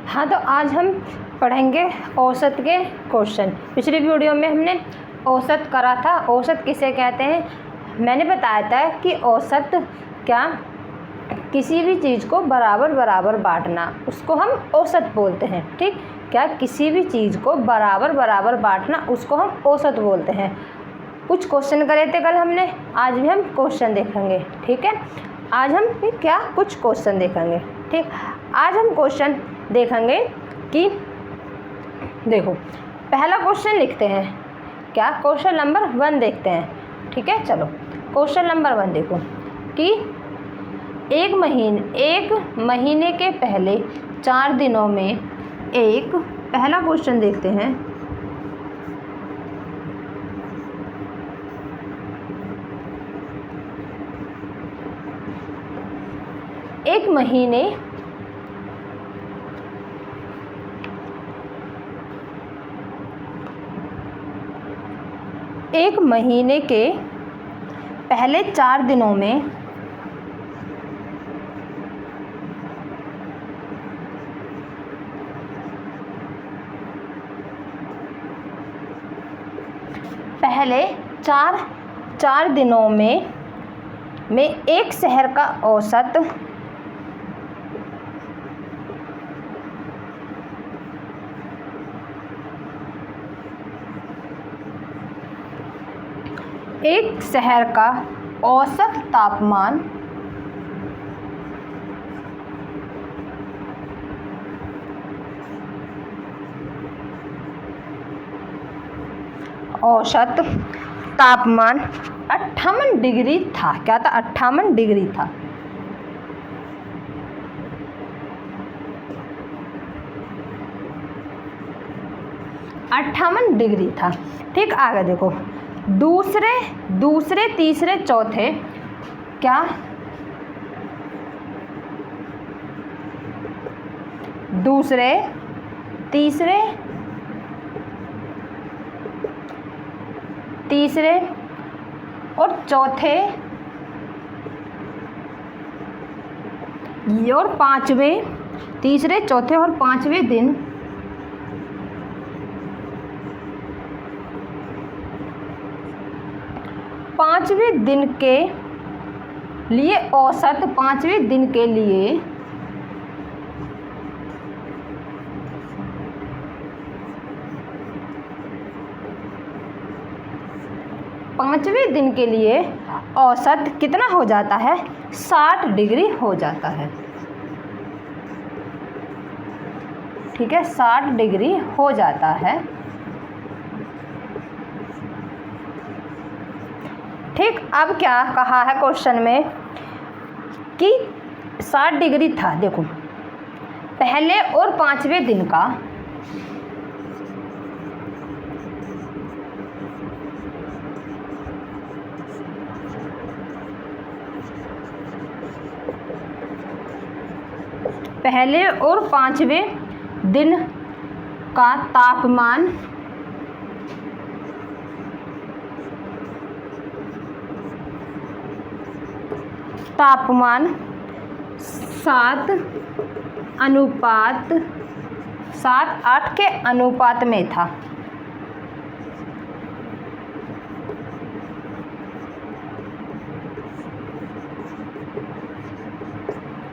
हाँ, तो आज हम पढ़ेंगे औसत के क्वेश्चन। पिछली वीडियो में हमने औसत करा था। औसत किसे कहते हैं? मैंने बताया था कि औसत क्या, किसी भी चीज़ को बराबर बराबर बांटना, उसको हम औसत बोलते हैं। ठीक, क्या किसी भी चीज़ को बराबर बराबर बांटना, उसको हम औसत बोलते हैं। कुछ क्वेश्चन करे थे कल हमने, आज भी हम क्वेश्चन देखेंगे। ठीक है, आज हम क्या कुछ क्वेश्चन देखेंगे। ठीक, आज हम क्वेश्चन देखेंगे कि देखो, पहला क्वेश्चन लिखते हैं। क्या, क्वेश्चन नंबर 1 देखते हैं। ठीक है, चलो क्वेश्चन नंबर 1 देखो कि एक महीने के पहले 4 दिनों में पहला क्वेश्चन देखते हैं। एक महीने के पहले 4 दिनों में पहले चार दिनों में एक शहर का औसत तापमान औसत तापमान 58 डिग्री था। क्या था? 58 डिग्री था। डिग्री था। ठीक, आगे देखो, दूसरे तीसरे चौथे क्या, दूसरे तीसरे और चौथे और पांचवें, तीसरे चौथे और पांचवें दिन पांचवें दिन के लिए औसत, पांचवें दिन के लिए औसत कितना हो जाता है? 60 डिग्री हो जाता है। ठीक है, 60 डिग्री हो जाता है। ठीक, अब क्या कहा है क्वेश्चन में कि 60 डिग्री था। देखो, पहले और पांचवें दिन का पहले और पांचवें दिन का तापमान 7:8 के अनुपात में था।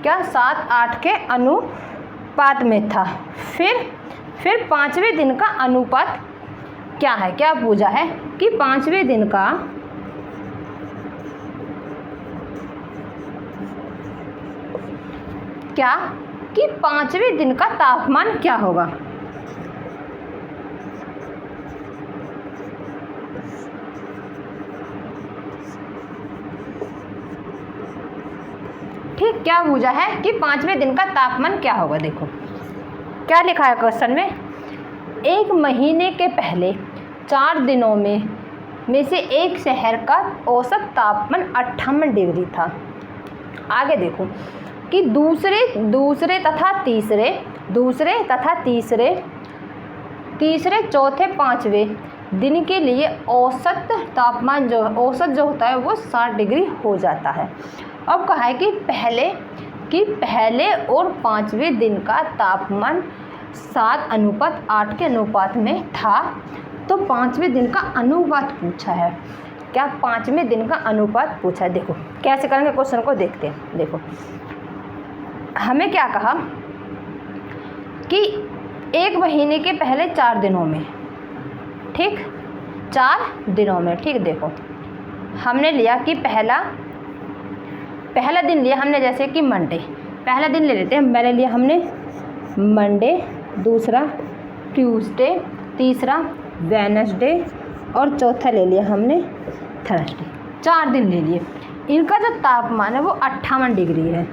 क्या? 7:8 के अनुपात में था। फिर पांचवें दिन का अनुपात क्या है? क्या पूछा है कि पांचवें दिन का क्या, कि पांचवें दिन का तापमान क्या होगा? ठीक, क्या पूछा है कि पांचवें दिन का तापमान क्या होगा? देखो क्या लिखा है क्वेश्चन में। एक महीने के पहले 4 दिनों में से एक शहर का औसत तापमान 58 डिग्री था। आगे देखो कि दूसरे तथा तीसरे चौथे पांचवें दिन के लिए औसत तापमान औसत जो होता है वो 60 डिग्री हो जाता है। अब कहा है कि पहले और पांचवें दिन का तापमान 7:8 के अनुपात में था, तो 5वें दिन का अनुपात पूछा है। क्या 5वें दिन का अनुपात पूछा है। देखो कैसे करेंगे क्वेश्चन को, देखते हैं। देखो हमें क्या कहा कि 1 महीने के पहले 4 दिनों में, ठीक, 4 दिनों में, ठीक। देखो हमने लिया कि पहला दिन लिया हमने, जैसे कि मंडे, पहला दिन ले लेते हैं। पहले लिया हमने मंडे, दूसरा ट्यूसडे, तीसरा वेडनेसडे और चौथा ले लिया हमने थर्सडे। 4 दिन ले लिए। इनका जो तापमान है वो 58 डिग्री है।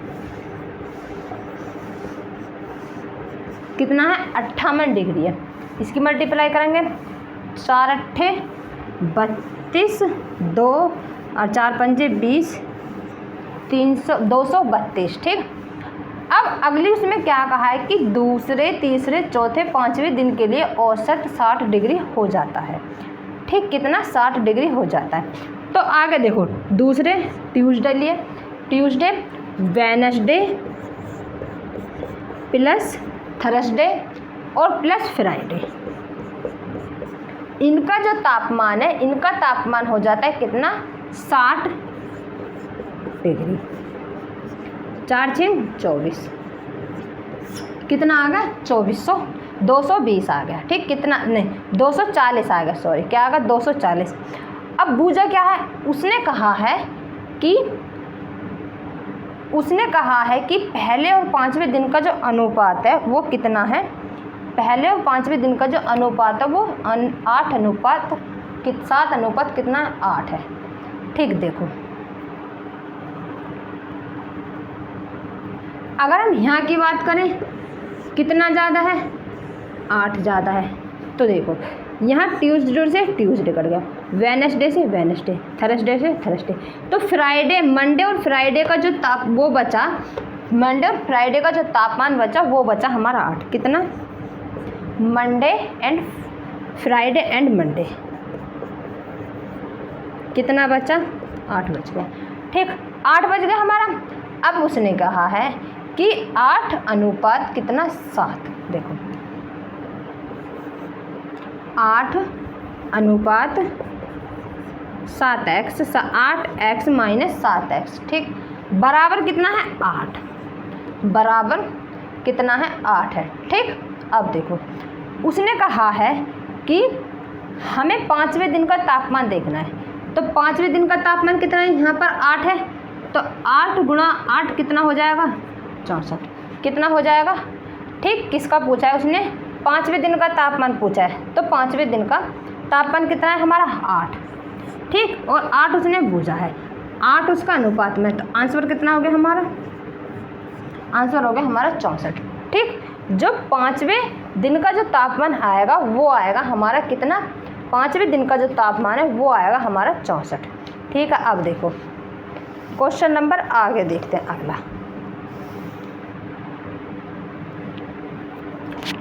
कितना है? 58 डिग्री है। इसकी मल्टीप्लाई करेंगे, 4 अट्ठे 32, 2 और 4 पंजे 20, 232, ठीक। अब अगली उसमें क्या कहा है कि दूसरे, तीसरे, चौथे, 5वें दिन के लिए औसत 60 डिग्री हो जाता है, ठीक। कितना? 60 डिग्री हो जाता है। तो आगे देखो, दूसरे ट्यूसडे लिए, ट्यूसडे, वेडनेसडे प्लस थर्सडे और प्लस फ्राइडे, इनका जो तापमान है, इनका तापमान हो जाता है कितना? 60 डिग्री। 4 6 24, कितना आ गया? 2400, 220 आ गया, ठीक। कितना? नहीं, 240 आ गया, सॉरी, क्या आ गया? 240। अब बूझा क्या है? उसने कहा है कि पहले और 5वें दिन का जो अनुपात है वो कितना है? पहले और 5वें दिन का जो अनुपात है वो 7 कितना? 8 है, ठीक। देखो अगर हम यहाँ की बात करें, कितना ज़्यादा है? 8 ज़्यादा है। तो देखो यहाँ ट्यूसडे से ट्यूसडे कट गया, वेडनेसडे से वेडनेसडे, थर्सडे से थर्सडे। तो फ्राइडे, मंडे और फ्राइडे का जो मंडे और फ्राइडे का जो तापमान बचा वो बचा हमारा 8। कितना? Monday and Friday and Monday कितना बचा? 8 बच गया, ठीक। 8 बच गया हमारा। अब उसने कहा है कि 8 अनुपात कितना? 7। देखो 8 अनुपात 7x, 8x माइनस 7x, ठीक, बराबर कितना है? 8। बराबर कितना है? 8 है, ठीक। अब देखो उसने कहा है कि हमें 5वें दिन का तापमान देखना है। तो 5वें दिन का तापमान कितना है? यहाँ पर 8 है, तो 8 गुणा 8 कितना हो जाएगा? 64। कितना हो जाएगा? ठीक। किसका पूछा है उसने? 5वें दिन का तापमान पूछा है। तो 5वें दिन का तापमान कितना है हमारा? 8, ठीक। और 8 उसने पूछा है, 8 उसका अनुपात में, तो आंसर कितना हो गया हमारा? आंसर हो गया हमारा 64, ठीक। जो 5वें दिन का जो तापमान आएगा वो आएगा हमारा कितना? 5वें दिन का जो तापमान है वो आएगा हमारा 64, ठीक है। अब देखो क्वेश्चन नंबर आगे देखते हैं अगला,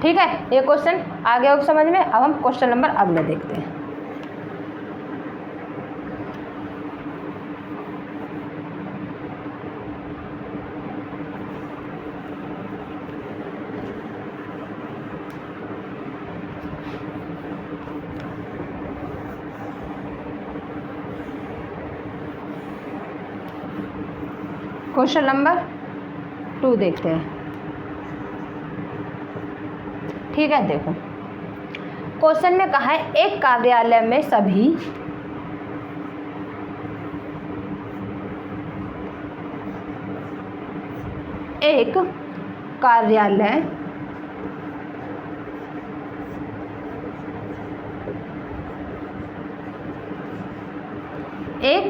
ठीक है। ये क्वेश्चन आगे हो समझ में। अब हम क्वेश्चन नंबर अगले देखते हैं। क्वेश्चन नंबर 2 देखते हैं, ठीक है। देखो क्वेश्चन में कहा है एक कार्यालय में सभी एक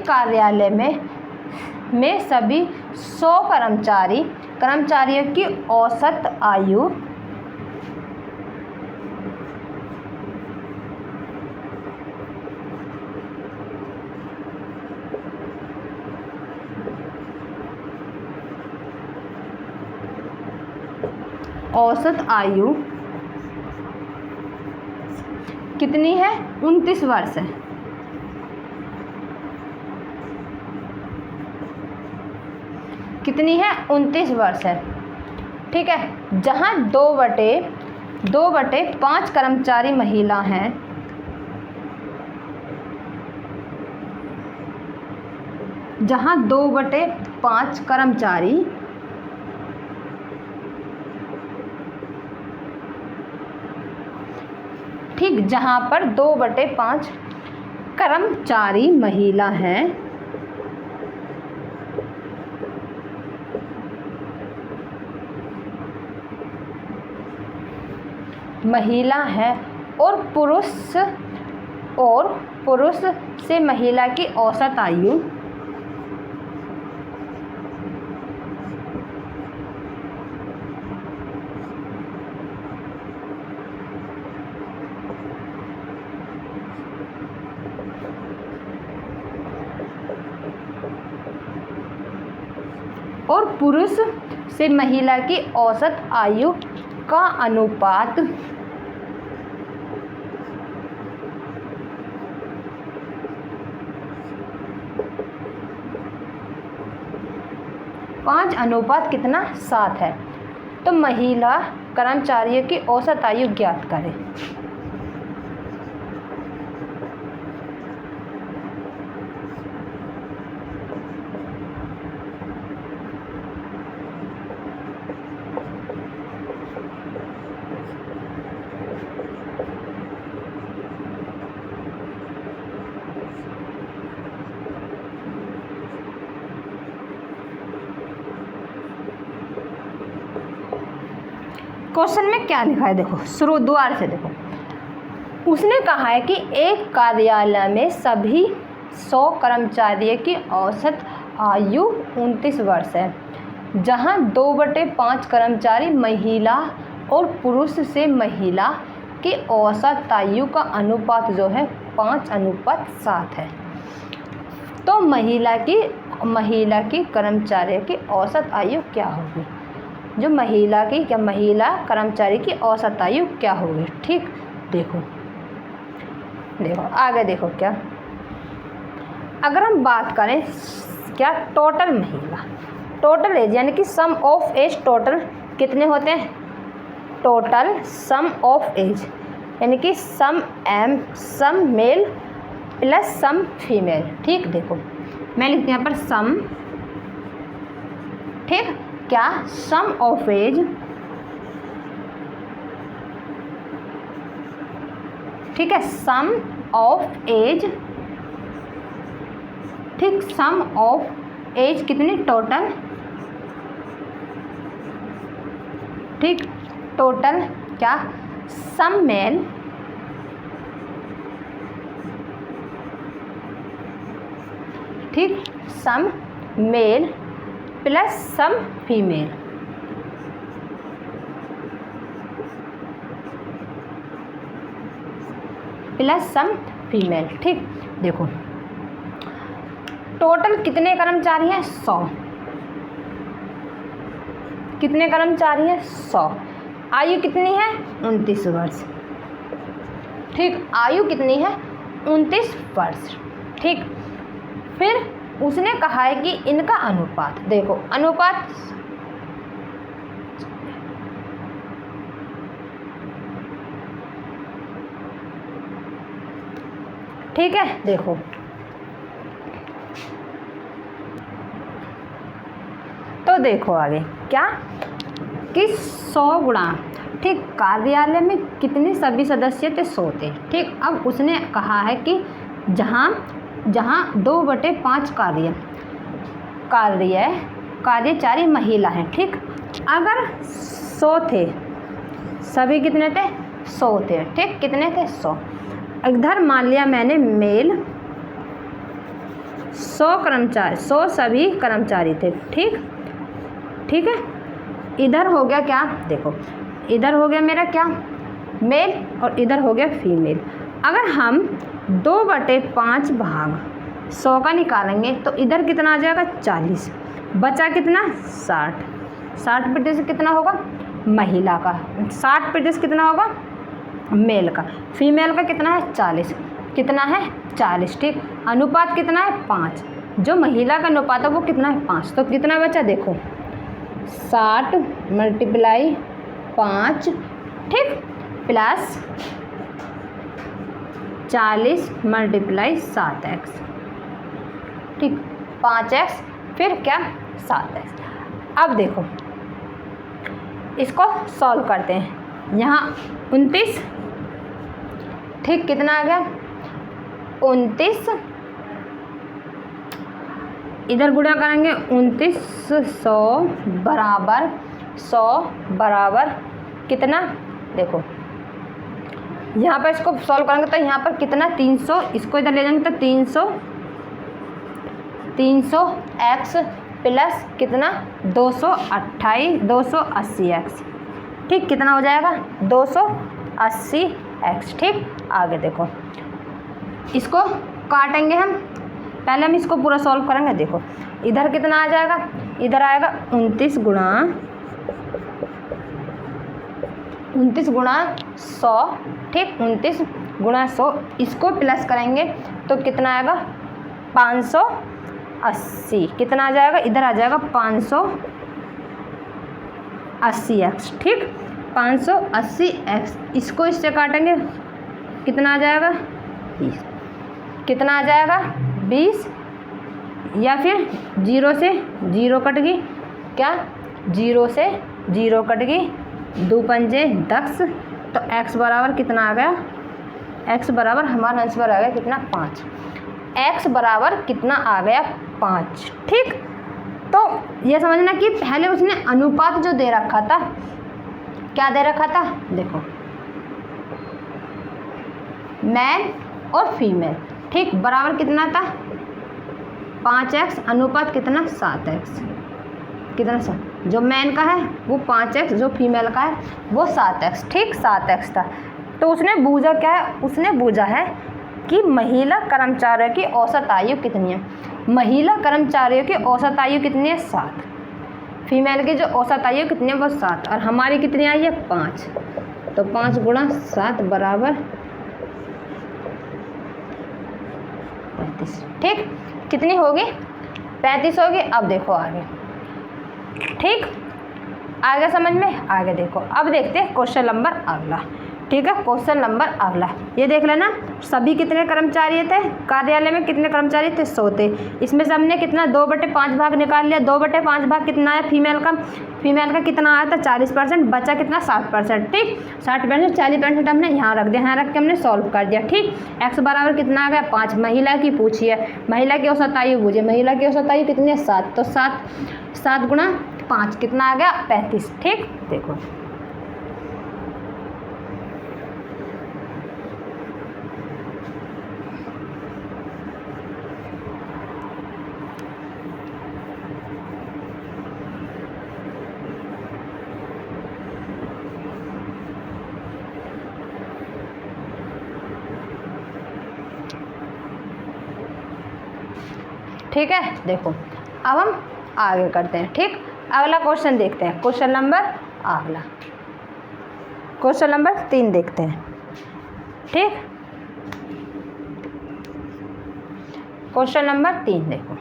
कार्यालय में सभी 100 कर्मचारियों की औसत आयु कितनी है? 29 वर्ष है, कितनी है? 29 वर्ष है, ठीक है। जहाँ 2/3 2/5 कर्मचारी महिला हैं, जहाँ 2/5 कर्मचारी ठीक, जहाँ पर 2/5 कर्मचारी महिला हैं, महिला है और पुरुष से महिला की औसत आयु का अनुपात 5 कितना 7 है। तो महिला कर्मचारियों की औसत आयु ज्ञात करें। क्वेश्चन में क्या लिखा है देखो, शुरू द्वार से देखो। उसने कहा है कि एक कार्यालय में सभी 100 कर्मचारियों की औसत आयु 29 वर्ष है, जहां 2/5 कर्मचारी महिला और पुरुष से महिला की औसत आयु का अनुपात जो है 5:7 है। तो महिला की कर्मचारियों की औसत आयु क्या होगी? जो महिला कर्मचारी की औसत आयु क्या होगी? ठीक, देखो आगे देखो क्या, अगर हम बात करें क्या टोटल एज यानी कि सम ऑफ एज, टोटल कितने होते हैं? टोटल सम ऑफ एज यानी कि सम मेल प्लस सम फीमेल। ठीक, देखो मैं लिखती हूँ यहाँ पर सम, ठीक, क्या सम ऑफ एज, ठीक है, सम ऑफ एज, ठीक, सम ऑफ एज कितनी? टोटल, ठीक, टोटल क्या सम मेल ठीक, सम मेल प्लस सम फीमेल। ठीक, देखो टोटल कितने कर्मचारी हैं? 100। कितने कर्मचारी हैं? 100। आयु कितनी है? 29 वर्ष। ठीक, आयु कितनी है? 29 वर्ष। ठीक, फिर उसने कहा है कि इनका अनुपात, देखो अनुपात ठीक है, देखो तो देखो आगे क्या कि 100 गुणा, ठीक, कार्यालय में कितने सभी सदस्य थे? 100 थे। ठीक, अब उसने कहा है कि जहाँ 2/5 कार्यचारी महिला हैं। ठीक, अगर 100 थे, सभी कितने थे? 100 थे। ठीक, कितने थे? 100। इधर मान लिया मैंने मेल 100 सभी कर्मचारी थे। ठीक है, इधर हो गया क्या? देखो इधर हो गया मेरा क्या? मेल, और इधर हो गया फीमेल। अगर हम 2/5 भाग 100 का निकालेंगे तो इधर कितना आ जाएगा? 40। बचा कितना? 60। 60% कितना होगा? महिला का। 60% कितना होगा? मेल का। फीमेल का कितना है? 40। कितना है? 40। ठीक, अनुपात कितना है? 5। जो महिला का अनुपात है वो कितना है? 5। तो कितना बचा? देखो 60 × 5। ठीक, प्लस 40 मल्टीप्लाई 7x, ठीक, 5x फिर क्या 7x। अब देखो इसको सॉल्व करते हैं। यहाँ 29, ठीक, कितना आ गया 29, इधर गुणा करेंगे 2900 बराबर 100 बराबर कितना, देखो यहाँ पर इसको सॉल्व करेंगे तो यहाँ पर कितना 300, इसको इधर ले जाएंगे तो 300 x प्लस कितना 280x, ठीक, कितना हो जाएगा 280x, ठीक। आगे देखो इसको काटेंगे हम, पहले हम इसको पूरा सॉल्व करेंगे। देखो इधर कितना आ जाएगा, इधर आएगा 29 गुणा 100, ठीक, 29 गुणा 100, इसको प्लस करेंगे तो कितना आएगा 580, कितना आ जाएगा, इधर आ जाएगा 580x, ठीक, 580x, इसको इससे काटेंगे कितना आ जाएगा 20, कितना आ जाएगा 20, या फिर 0 से 0 कट गई, क्या 0 से 0 कट गई, 2 पंजे 10, तो x बराबर कितना आ गया, x बराबर हमारा आंसर आ गया कितना 5, x बराबर कितना आ गया 5, ठीक। तो ये समझना कि पहले उसने अनुपात जो दे रखा था, क्या दे रखा था, देखो मैन और फीमेल, ठीक, बराबर कितना था 5x, अनुपात कितना 7x, कितना 7, जो मैन का है वो 5x, जो फीमेल का है वो 7x, ठीक, 7x था। तो उसने बूझा क्या है, उसने बूझा है कि महिला कर्मचारियों की औसत आयु कितनी है। महिला कर्मचारियों की औसत आयु कितनी है 7, फीमेल की जो औसत आयु कितनी है वो 7, और हमारी कितनी आई है 5, तो 5 गुणा 7 बराबर 35, ठीक, कितनी होगी 35 होगी। अब देखो आगे, ठीक, आगे समझ में, आगे देखो, अब देखते हैं क्वेश्चन नंबर अगला, ठीक है, क्वेश्चन नंबर अगला ये देख लेना, सभी कितने कर्मचारी थे कार्यालय में, कितने कर्मचारी थे 100 थे, इसमें से हमने कितना 2/5 भाग निकाल लिया, 2/5 भाग कितना है फीमेल का कितना आया था 40%, बचा कितना 60%, ठीक, 60%, 40% हमने यहाँ रख दिया, यहाँ रख के हमने सॉल्व कर दिया, ठीक। x बराबर कितना आ गया 5, महिला की पूछी है, महिला की औसत आयु पूछिए, महिला की औसत आयु कितनी है 7, तो 7 गुणा 5 कितना आ गया 35, ठीक। देखो ठीक है, देखो अब हम आगे करते हैं, ठीक, अगला क्वेश्चन देखते हैं, क्वेश्चन नंबर 3 देखते हैं, ठीक। क्वेश्चन नंबर 3 देखो,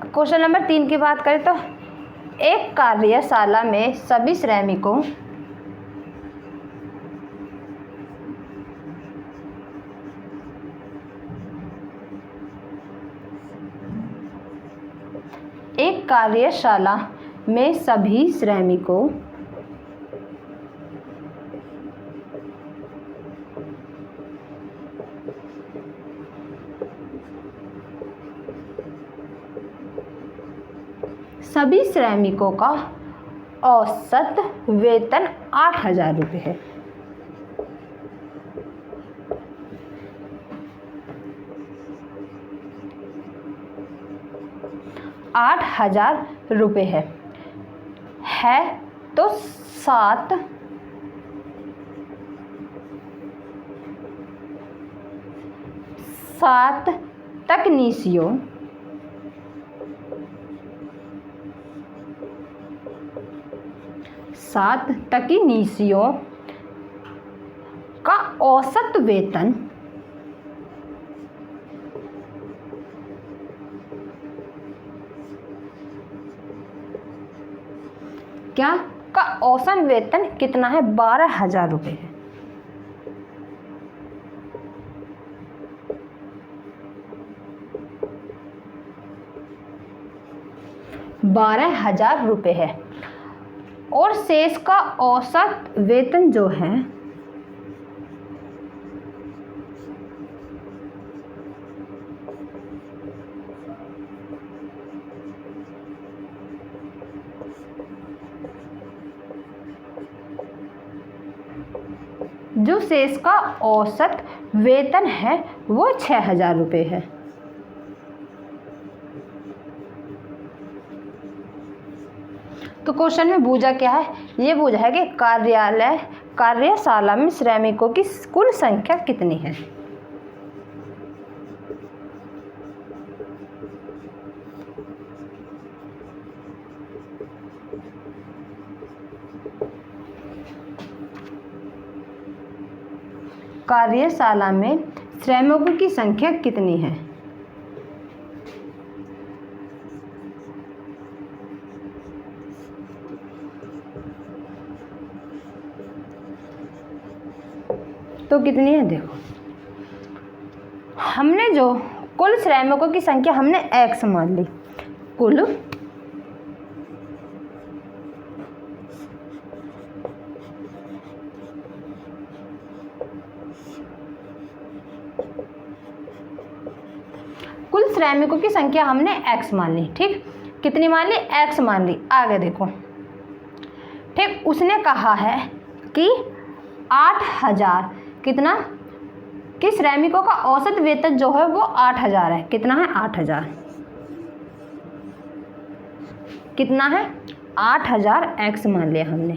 क्वेश्चन नंबर 3 की बात करें तो एक कार्यशाला में सभी श्रमिकों सभी श्रमिकों का औसत वेतन 8,000 रुपये है। 8,000 रुपये है तो 7 तकनीशियों का औसत वेतन क्या का औसत वेतन कितना है? 12,000 रुपये है। 12,000 रुपये है। और शेष का औसत वेतन जो है जो शेष का औसत वेतन है वो 6,000 रुपये है। तो क्वेश्चन में बूझा क्या है? ये बूझा है कि कार्यशाला में श्रमिकों की कुल संख्या कितनी है। कार्यशाला में श्रमिकों की संख्या कितनी है? तो कितनी है? देखो, हमने जो कुल श्रमिकों की संख्या हमने x मान ली। कुल श्रमिकों की संख्या हमने x मान ली। ठीक, कितनी मान ली? x मान ली। आगे देखो, ठीक, उसने कहा है कि 8,000 कितना कि श्रमिकों का औसत वेतन जो है वो 8,000 है। कितना है? 8,000। कितना है? 8,000 x मान लिया हमने।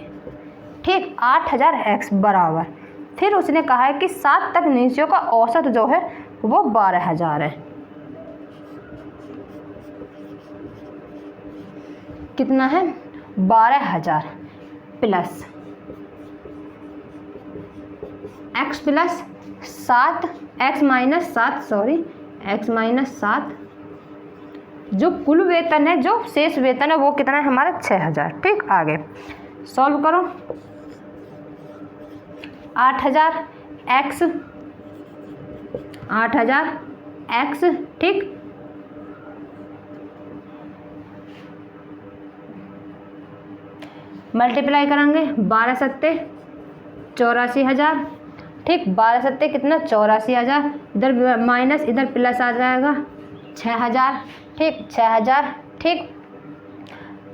ठीक, 8,000 x बराबर, फिर उसने कहा है कि 7 तकनीशियों का औसत जो है वो 12,000 है। कितना है? 12,000 plus x plus 7 x minus 7 sorry x minus 7 जो कुल वेतन है, जो शेष वेतन है वो कितना है हमारा? 6,000। ठीक, आगे सॉल्व करो। 8,000 x, ठीक, मल्टीप्लाई करेंगे 12 सत्ते 84,000। ठीक, 12 सत्ते कितना? 84,000। इधर माइनस इधर प्लस आ जाएगा 6,000। ठीक, 6,000। ठीक,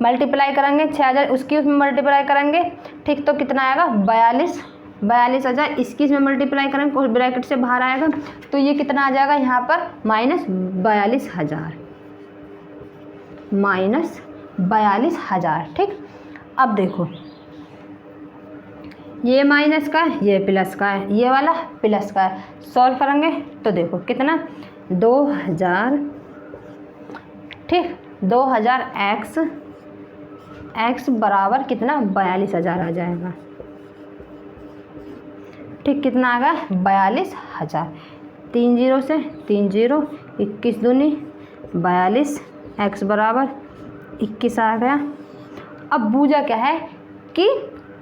मल्टीप्लाई करेंगे 6,000 उसकी उसमें मल्टीप्लाई करेंगे। ठीक, तो कितना आएगा? 42,000। इसकी इसमें मल्टीप्लाई करेंगे, कोई ब्रैकेट से बाहर आएगा तो ये कितना आ जाएगा यहाँ पर? माइनस 42,000। ठीक, अब देखो, ये माइनस का है, ये प्लस का है, ये वाला प्लस का है। सॉल्व करेंगे तो देखो कितना? 2,000। ठीक, 2,000 x बराबर कितना? 42,000 आ जाएगा। ठीक, कितना आ गया? 42,000। 3 0 से 3 0, 21 दूनी 42, x बराबर 21 आ गया। अब बूझा क्या है कि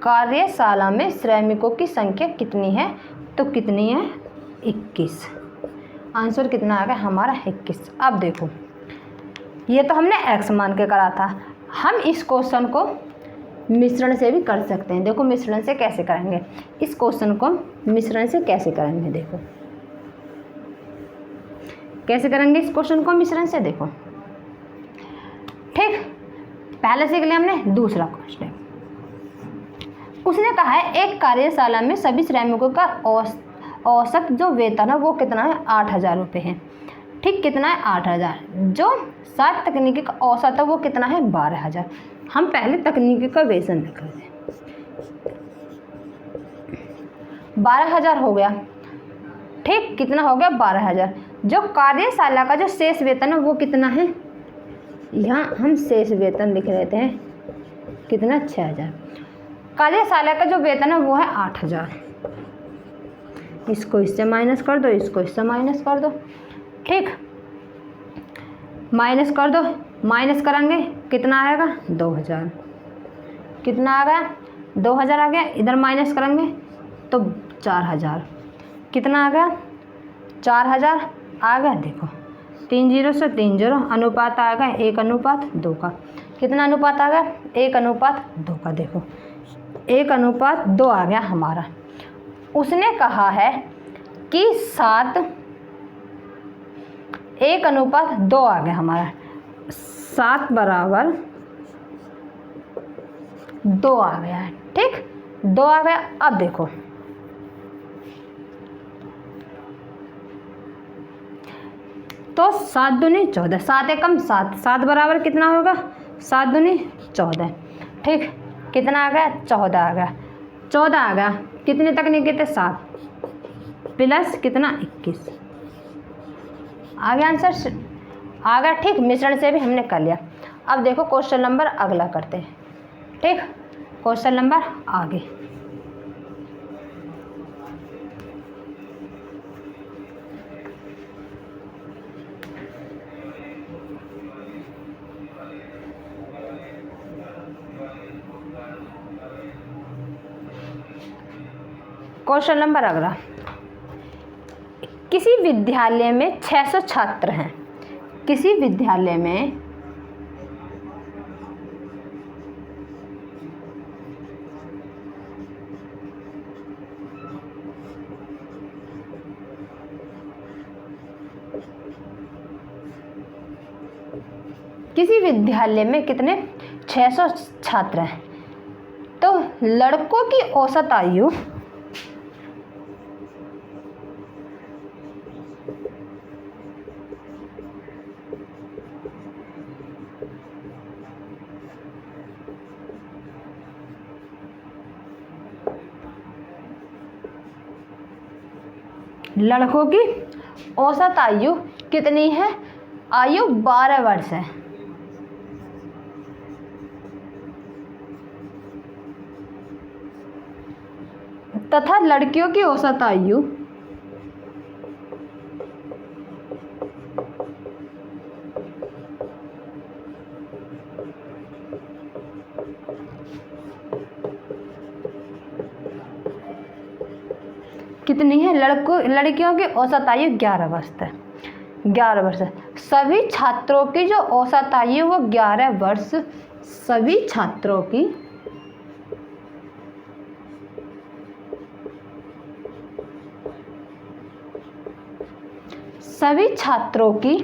कार्यशाला में श्रमिकों की संख्या कितनी है? तो कितनी है? 21। आंसर कितना आ गया हमारा? 21। अब देखो, ये तो हमने x मान के करा था, हम इस क्वेश्चन को मिश्रण से भी कर सकते हैं। देखो मिश्रण से कैसे करेंगे, इस क्वेश्चन को मिश्रण से कैसे करेंगे। देखो कैसे करेंगे इस क्वेश्चन को मिश्रण से। देखो, ठीक, पहले सीख लिया हमने। दूसरा क्वेश्चन, उसने कहा है एक कार्यशाला में सभी श्रमिकों का औसत जो वेतन है वो कितना है? 8,000 रुपये है। ठीक, कितना है? 8,000। जो 7 तकनीकी का औसत है वो कितना है? 12,000। हम पहले तकनीकी का वेतन लिख रहे थे। 12,000 हो गया। ठीक, कितना हो गया? 12,000। जो कार्यशाला का जो शेष वेतन है वो कितना है? यहाँ हम शेष वेतन लिख लेते हैं। कितना? 6,000। कार्यशाला का जो वेतन है वो है 8,000। इसको इससे माइनस कर दो, इसको इससे माइनस कर दो। ठीक, माइनस कर दो, माइनस करेंगे कितना आएगा? 2,000। कितना आ गया 2000 आ गया, इधर माइनस करेंगे तो 4000, कितना आ गया 4000 आ गया। देखो 3 0 से 3 0, अनुपात आ गया 1:2 का। कितना अनुपात आ गया 1:2 का। देखो 1:2 आ गया हमारा। उसने कहा है कि 1:2 आ गया हमारा, 7 बराबर 2 आ गया है। ठीक 2 आ गया। अब देखो तो 7 दूनी 14, 7 एकम 7, 7 बराबर कितना होगा 7 दूनी 14। ठीक कितना आ गया 14 आ गया, 14 आ गया। कितने तक नहीं कहते 7 प्लस कितना 21 आ गया, आंसर आ गया। ठीक मिश्रण से भी हमने कर लिया। अब देखो क्वेश्चन नंबर अगला करते हैं। ठीक क्वेश्चन नंबर आगे, क्वेश्चन नंबर अगला, किसी विद्यालय में 600 छात्र हैं। किसी विद्यालय में कितने 600 छात्र हैं। तो लड़कों की औसत आयु लड़कों की औसत आयु कितनी है, आयु 12 वर्ष है। तथा लड़कियों की औसत आयु कितनी है, लड़कियों की औसत आयु 11 वर्ष है। 11 वर्ष है। सभी छात्रों की जो औसत आयु वो 11 वर्ष, सभी छात्रों की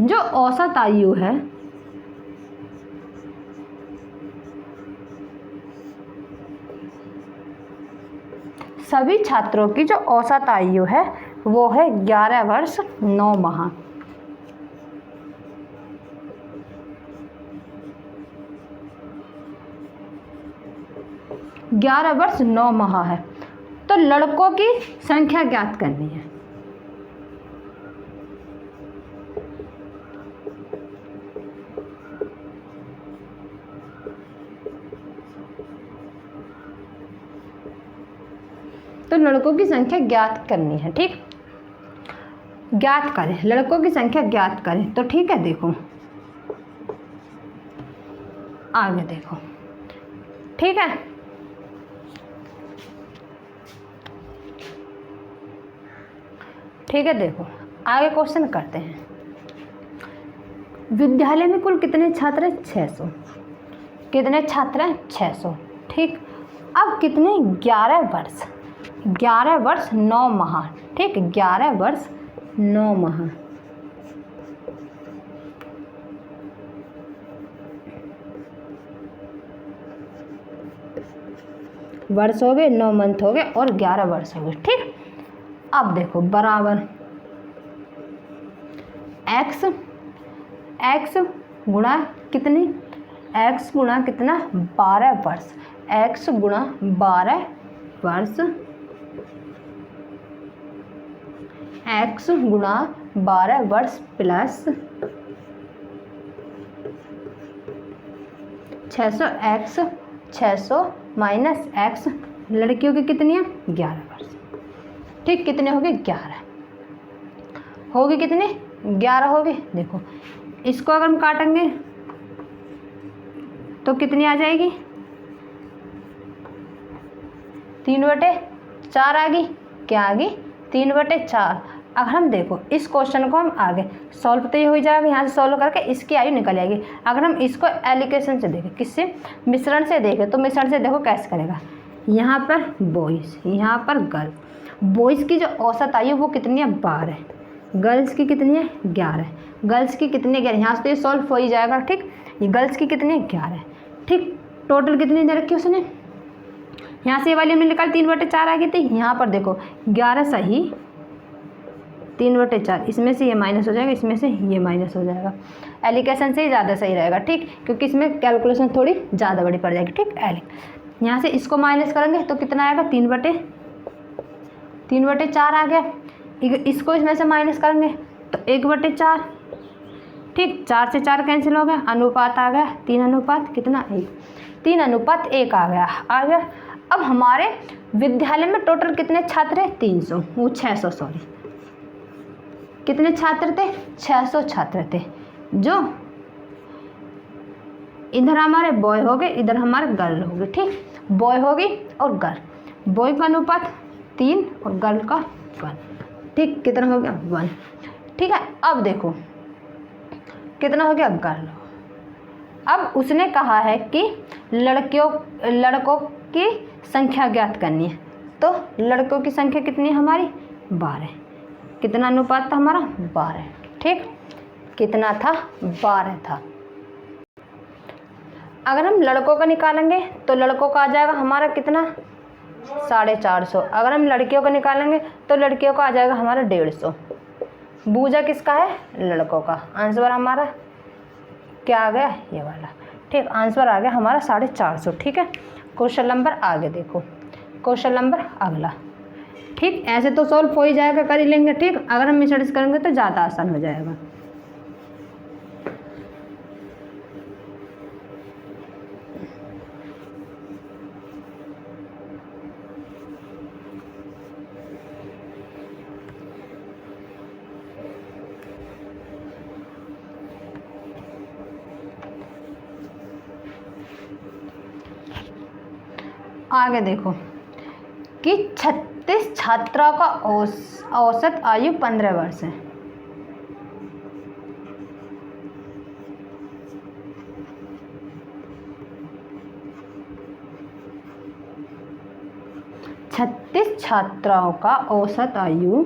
जो औसत आयु है सभी छात्रों की जो औसत आयु है वो है 11 वर्ष 9 माह। ग्यारह वर्ष 9 माह है। तो लड़कों की संख्या ज्ञात करनी है। तो लड़कों की संख्या ज्ञात करनी है। ठीक ज्ञात करें, लड़कों की संख्या ज्ञात करें। तो ठीक है, देखो आगे देखो। ठीक है, ठीक है, देखो आगे क्वेश्चन करते हैं। विद्यालय में कुल कितने छात्र हैं? 600। कितने छात्र हैं? 600। ठीक, अब कितने? 11 वर्ष। 11 वर्ष 9 माह। ठीक, 11 वर्ष 9 माह। वर्ष हो गए, 9 मंथ हो गए और 11 वर्ष हो गए। ठीक, अब देखो बराबर x गुणा कितनी? x गुणा कितना? 12 वर्ष। x गुणा 12 वर्ष, x गुणा 12 वर्ष प्लस 600 x, 600 माइनस x। लड़कियों की कितनी है? 11 वर्ष। ठीक, कितने हो गए? 11 हो गए। कितने? 11 हो गए। देखो इसको अगर हम काटेंगे तो कितनी आ जाएगी? 3/4 आ गई, क्या आ गई 3/4। अगर हम देखो इस क्वेश्चन को हम आगे सॉल्व तो ये हो जाएगा, यहाँ से सॉल्व करके इसकी आयु निकल जाएगी। अगर हम इसको एलिकेशन से देखें, किससे, मिश्रण से देखें, तो मिश्रण से देखो कैसे करेगा। यहाँ पर बॉयज़, यहाँ पर गर्ल। बॉयज़ की जो औसत आयु वो कितनी है 12, गर्ल्स की कितनी है 11, गर्ल्स की कितनी है 11, यहाँ से तो ये सॉल्व हो ही जाएगा। ठीक, ये गर्ल्स की कितनी है 11। ठीक, टोटल कितनी दे रखी उसने, यहाँ से ये वाली हमने निकाल 3/4 आ गई थी। यहाँ पर देखो 11 सही 3/4, इसमें से ये माइनस हो जाएगा, इसमें से ये माइनस हो जाएगा। एलिकेशन से ही ज़्यादा सही रहेगा। ठीक, क्योंकि इसमें कैलकुलेशन थोड़ी ज़्यादा बड़ी पड़ जाएगी। ठीक, यहाँ से इसको माइनस करेंगे तो कितना आएगा 3/4 आ गया। इसको इसमें से माइनस करेंगे तो 1/4। ठीक, 4 से 4 कैंसिल हो गया, अनुपात आ गया 3 अनुपात कितना 1, 3 अनुपात 1 आ गया। अब हमारे विद्यालय में टोटल कितने छात्र हैं 300, वो 600 सॉरी, कितने छात्र थे 600 छात्र थे। जो इधर हमारे बॉय हो गए, इधर हमारे गर्ल हो गए। ठीक, बॉय होगी और गर्ल, बॉय का अनुपात 3 और गर्ल का 1। ठीक, कितना हो गया 1। ठीक है, अब देखो कितना हो गया गर्ल। अब उसने कहा है कि लड़कों की संख्या ज्ञात करनी है, तो लड़कों की संख्या कितनी है हमारी 12, कितना अनुपात था हमारा 12। ठीक, कितना था 12 था। अगर हम लड़कों का निकालेंगे तो लड़कों का आ जाएगा हमारा कितना 450। अगर हम लड़कियों का निकालेंगे तो लड़कियों का आ जाएगा हमारा 150। बूझा किसका है, लड़कों का। आंसर हमारा क्या आ गया, ये वाला। ठीक, आंसर आ गया हमारा 450। ठीक है, क्वेश्चन नंबर आगे देखो, क्वेश्चन नंबर अगला। ठीक, ऐसे तो सॉल्व हो ही जाएगा, कर ही लेंगे। ठीक, अगर हम मिसर्च करेंगे तो ज़्यादा आसान हो जाएगा। आगे देखो कि 36 छात्रों का औसत आयु 15 वर्ष है। छत्तीस छात्राओं का औसत आयु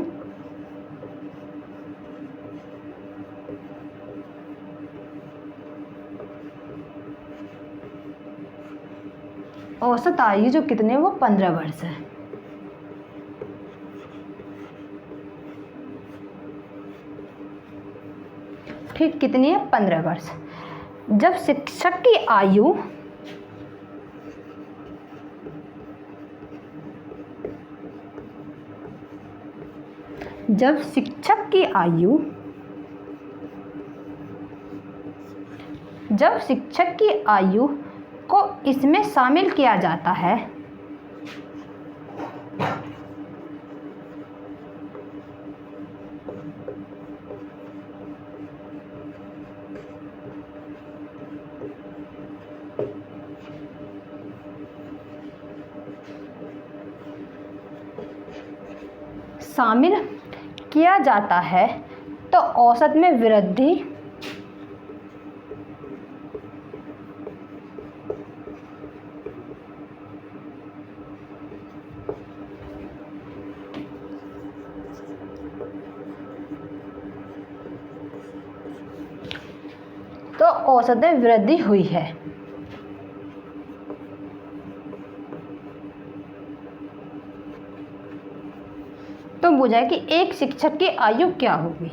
जो कितने, वो 15 वर्ष है। ठीक, कितनी है 15 वर्ष। जब शिक्षक की आयु को इसमें शामिल किया जाता है तो औसत में वृद्धि हुई है। तो बुझा कि एक शिक्षक की आयु क्या होगी।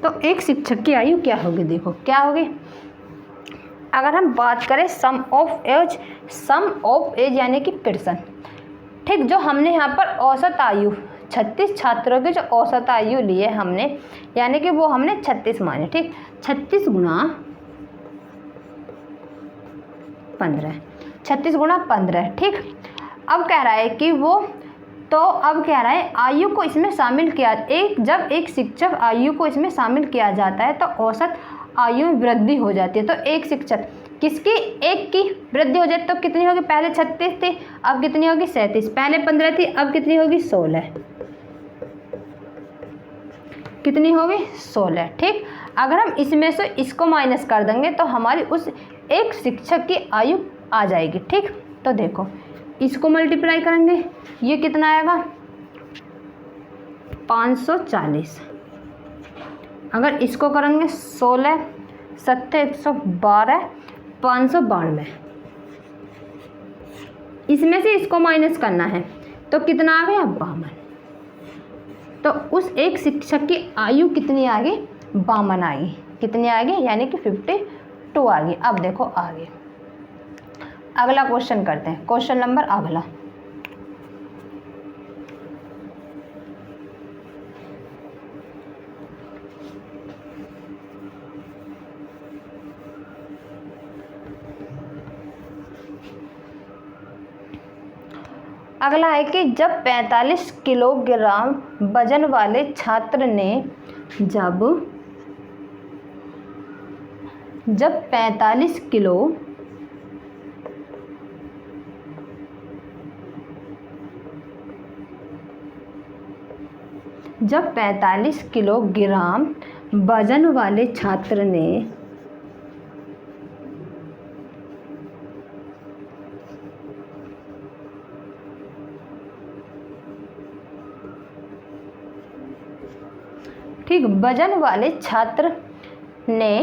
तो एक शिक्षक की आयु क्या होगी, देखो क्या होगी। अगर हम बात करें सम ऑफ एज यानी कि पर्सन। ठीक, जो हमने यहाँ पर औसत आयु 36 छात्रों की जो औसत आयु ली है हमने, यानी कि वो हमने 36 माने। ठीक, 36 गुणा 15, 36 गुणा 15। ठीक, अब कह रहा है कि वो तो अब कह रहा है आयु को इसमें शामिल किया, जब एक शिक्षक आयु को इसमें शामिल किया जाता है तो औसत आयु में वृद्धि हो जाती है। तो एक शिक्षक किसकी, एक की वृद्धि हो जाए तो कितनी होगी, पहले 36 थी अब कितनी होगी 37, पहले 15 थी अब कितनी होगी 16, कितनी होगी 16। ठीक, अगर हम इसमें से इसको माइनस कर देंगे तो हमारी उस एक शिक्षक की आयु आ जाएगी। ठीक, तो देखो इसको मल्टीप्लाई करेंगे, ये कितना आएगा 540, अगर इसको करेंगे 16 7 112 592, इसमें से इसको माइनस करना है तो कितना आ गया 52। तो उस एक शिक्षक की आयु कितनी आ गई 52 आ गई, कितनी आ गई यानी कि 52 आ गई। अब देखो आगे अगला क्वेश्चन करते हैं, क्वेश्चन नंबर अगला। अगला है कि जब 45 किलोग्राम वजन वाले छात्र ने जब 45 किलोग्राम वजन वाले छात्र ने ठीक, वजन वाले छात्र ने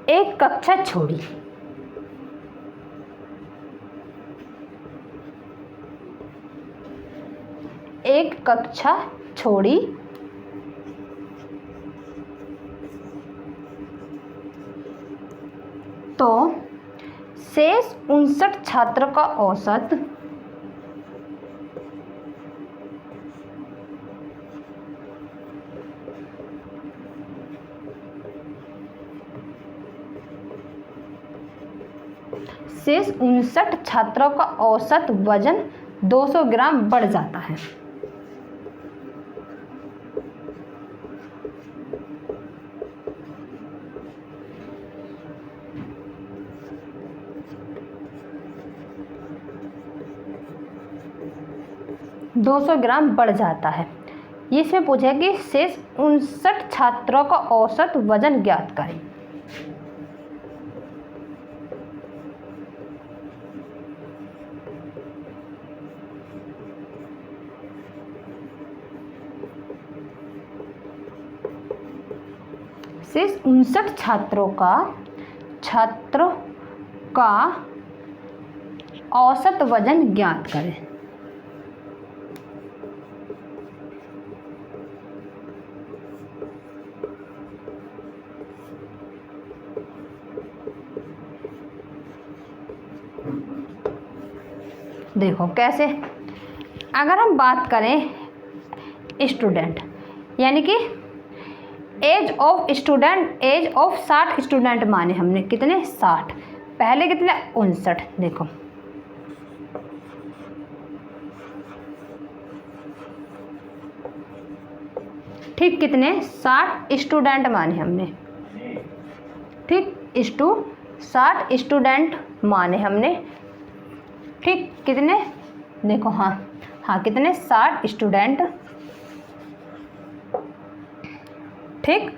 एक कक्षा छोड़ी, एक कक्षा छोड़ी तो शेष 59 छात्र का औसत शेष 59 छात्रों का औसत वजन 200 ग्राम बढ़ जाता है। $200 बढ़ जाता है। इसमें पूछा कि शेष 59 छात्रों का औसत वजन ज्ञात करें। शेष 59 छात्रों का औसत वजन ज्ञात करें। देखो कैसे, अगर हम बात करें स्टूडेंट यानी कि age of student, age of 60 student माने हमने कितने 60, पहले कितने 59, देखो ठीक कितने 60 स्टूडेंट माने हमने, ठीक 60 स्टूडेंट माने हमने, ठीक कितने देखो हाँ कितने 60 स्टूडेंट, ठीक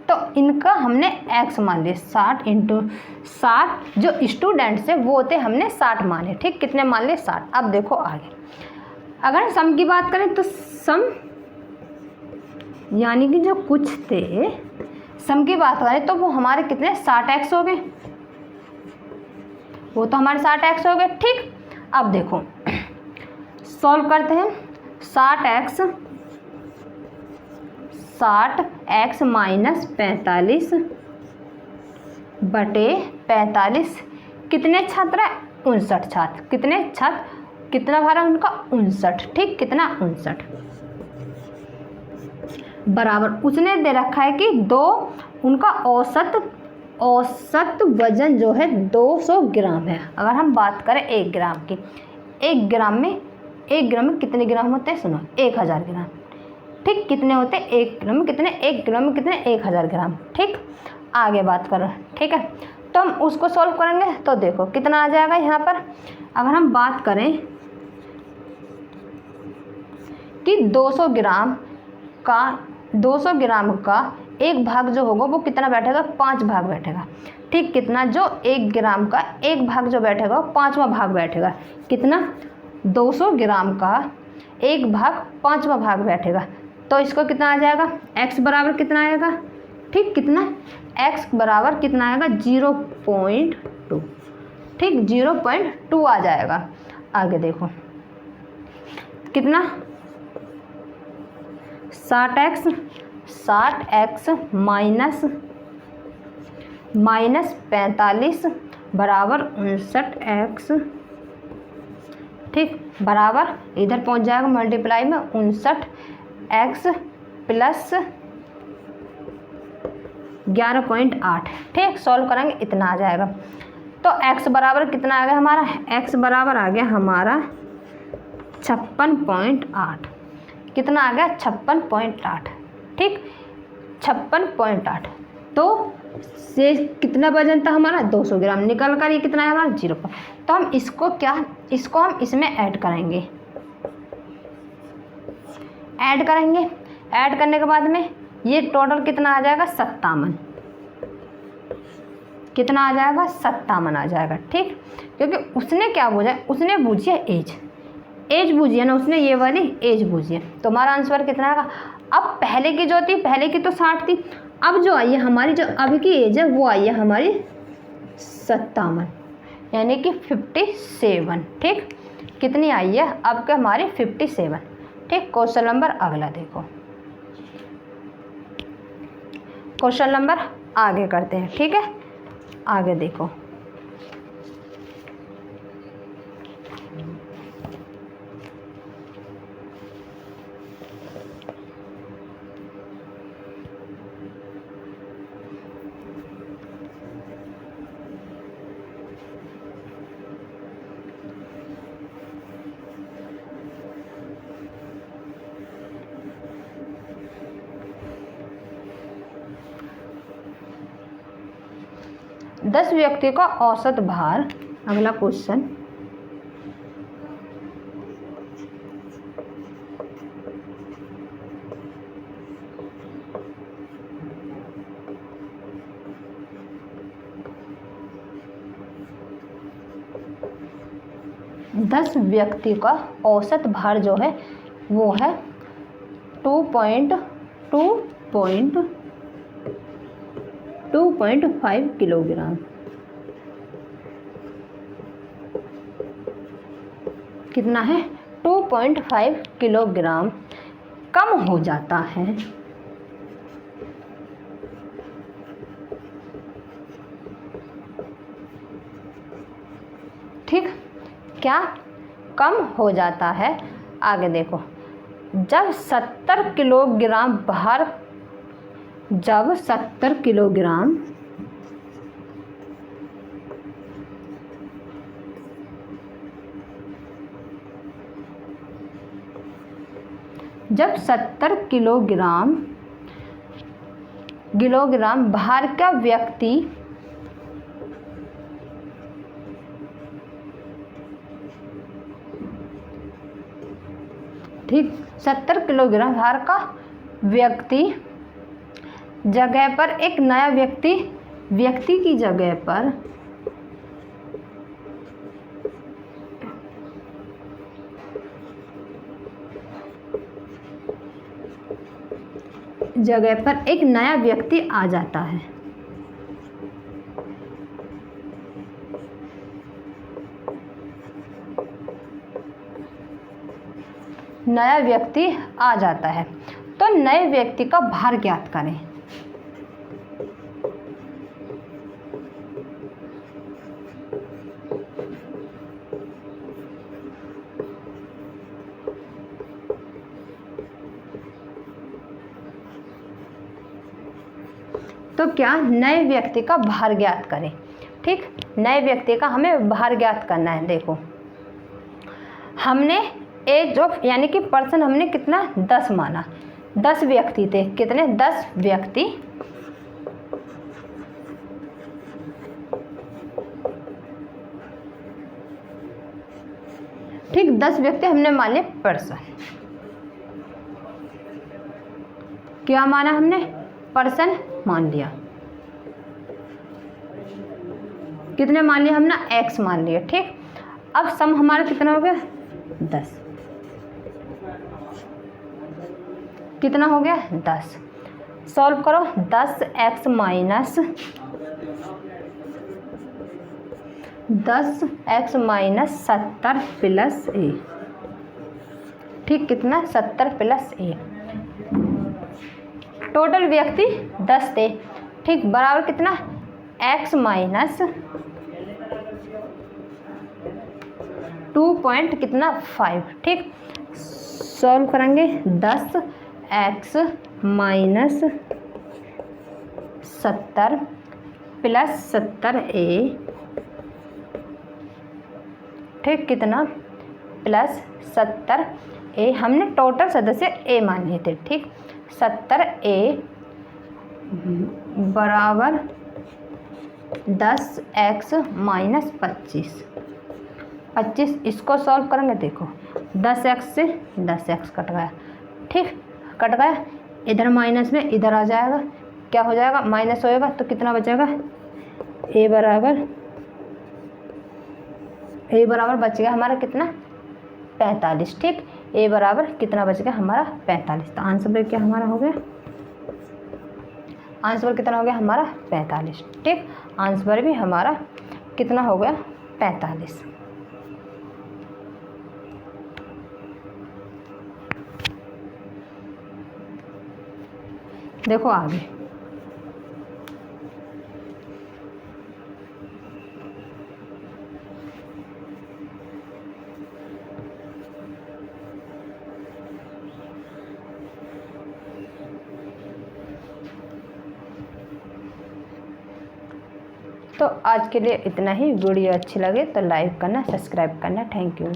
तो इनका हमने x मान लिया 60 × 60, जो स्टूडेंट्स है वो थे हमने 60 माने, ठीक कितने मान लिए 60। अब देखो आगे, अगर सम की बात करें तो सम यानी कि जो कुछ थे सम की बात करें तो वो हमारे कितने 60x हो गए, वो तो हमारे 60x हो गए। ठीक, अब देखो सॉल्व करते हैं, 60x माइनस 45 बटे 45, कितने छात्र है 59 छात्र, कितने छात्र, कितना भारा उनका 59, ठीक कितना 59, बराबर, उसने दे रखा है कि दो, उनका औसत वजन जो है 200 ग्राम है। अगर हम बात करें 1 ग्राम की, 1 ग्राम में कितने ग्राम होते हैं? सुनो, 1000 ग्राम। ठीक, कितने होते हैं 1 ग्राम में? कितने? 1 ग्राम में कितने? 1000 ग्राम। ठीक, आगे बात करो। ठीक है, तो हम उसको सॉल्व करेंगे तो देखो कितना आ जाएगा यहाँ पर। अगर हम बात करें कि 200 ग्राम का एक भाग जो होगा वो कितना बैठेगा? 5 भाग बैठेगा। ठीक, कितना? जो 1 ग्राम का एक भाग जो बैठेगा वो 5वां भाग बैठेगा। कितना? 200 ग्राम का एक भाग 5वां भाग बैठेगा। तो इसको कितना आ जाएगा? x बराबर कितना आएगा? ठीक, कितना? x बराबर कितना आएगा? 0.2। ठीक, 0.2 आ जाएगा। आगे देखो कितना? 60x माइनस 45 बराबर 59x। ठीक, बराबर इधर पहुंच जाएगा मल्टीप्लाई में 59x प्लस 11.8। ठीक, सॉल्व करेंगे इतना आ जाएगा। तो x बराबर कितना आ गया हमारा? x बराबर आ गया हमारा 56.8। कितना आ गया? 56.8। ठीक, 56.8। तो से कितना वजन था हमारा? 200 ग्राम। निकल कर ये कितना है हमारा? 0। तो हम इसको हम इसमें ऐड करेंगे। ऐड करने के बाद में ये टोटल कितना आ जाएगा? 57। कितना आ जाएगा? 57 आ जाएगा। ठीक, क्योंकि उसने क्या पूछा? उसने पूछी है एज बूझी है ना उसने, ये वाली एज बूझी है। तो हमारा आंसर कितना आएगा? अब पहले की जो थी, पहले की तो 60 थी, अब जो आई है हमारी, जो अभी की एज है वो आई है हमारी 57, यानी कि 57। ठीक, कितनी आई है अब के हमारी? 57। ठीक, क्वेश्चन नंबर अगला देखो। क्वेश्चन नंबर आगे करते हैं। ठीक है, आगे देखो। दस व्यक्ति का औसत भार, अगला क्वेश्चन। दस व्यक्ति का औसत भार जो है वो है 2.5 किलोग्राम। कितना है? 2.5 किलोग्राम। कम हो जाता है ठीक, क्या कम हो जाता है? आगे देखो, जब 70 किलोग्राम भार, जब 70 किलोग्राम किलोग्राम भार का व्यक्ति ठीक 70 किलोग्राम भार का व्यक्ति जगह पर एक नया व्यक्ति की जगह पर एक नया व्यक्ति आ जाता है। नया व्यक्ति आ जाता है तो नए व्यक्ति का भार ज्ञात करें। तो क्या, नए व्यक्ति का भार ज्ञात करें। ठीक, नए व्यक्ति का हमें भार ज्ञात करना है। देखो हमने एज ऑफ यानी कि पर्सन हमने कितना 10 माना, 10 व्यक्ति थे, कितने 10 व्यक्ति, ठीक 10 व्यक्ति हमने मान लिए पर्सन। क्या माना हमने, पर्सन मान लिया, कितने मान लिया हमने, x मान लिया। ठीक, अब सम हमारा कितना हो गया 10, कितना हो गया 10। सॉल्व करो, 10x माइनस 70 प्लस a, ठीक कितना 70 प्लस a। टोटल व्यक्ति 10 थे, ठीक बराबर कितना x माइनस 2 कितना 5। ठीक, सॉल्व करेंगे, 10x माइनस 70 प्लस 70a, ठीक कितना प्लस 70a, हमने टोटल सदस्य a मान लिए थे। ठीक, 70a बराबर 10x माइनस 25, इसको सॉल्व करेंगे। देखो 10x से 10x कट गया, ठीक कट गया, इधर माइनस में इधर आ जाएगा, क्या हो जाएगा माइनस होएगा, तो कितना बचेगा a बराबर बच गया हमारा कितना 45। ठीक, a बराबर कितना बच गया हमारा 45। तो आंसर क्या हमारा हो गया, आंसर कितना हो गया हमारा 45। ठीक, आंसर भी हमारा कितना हो गया 45। देखो आगे, तो आज के लिए इतना ही। वीडियो अच्छी लगे तो लाइक करना, सब्सक्राइब करना। Thank you.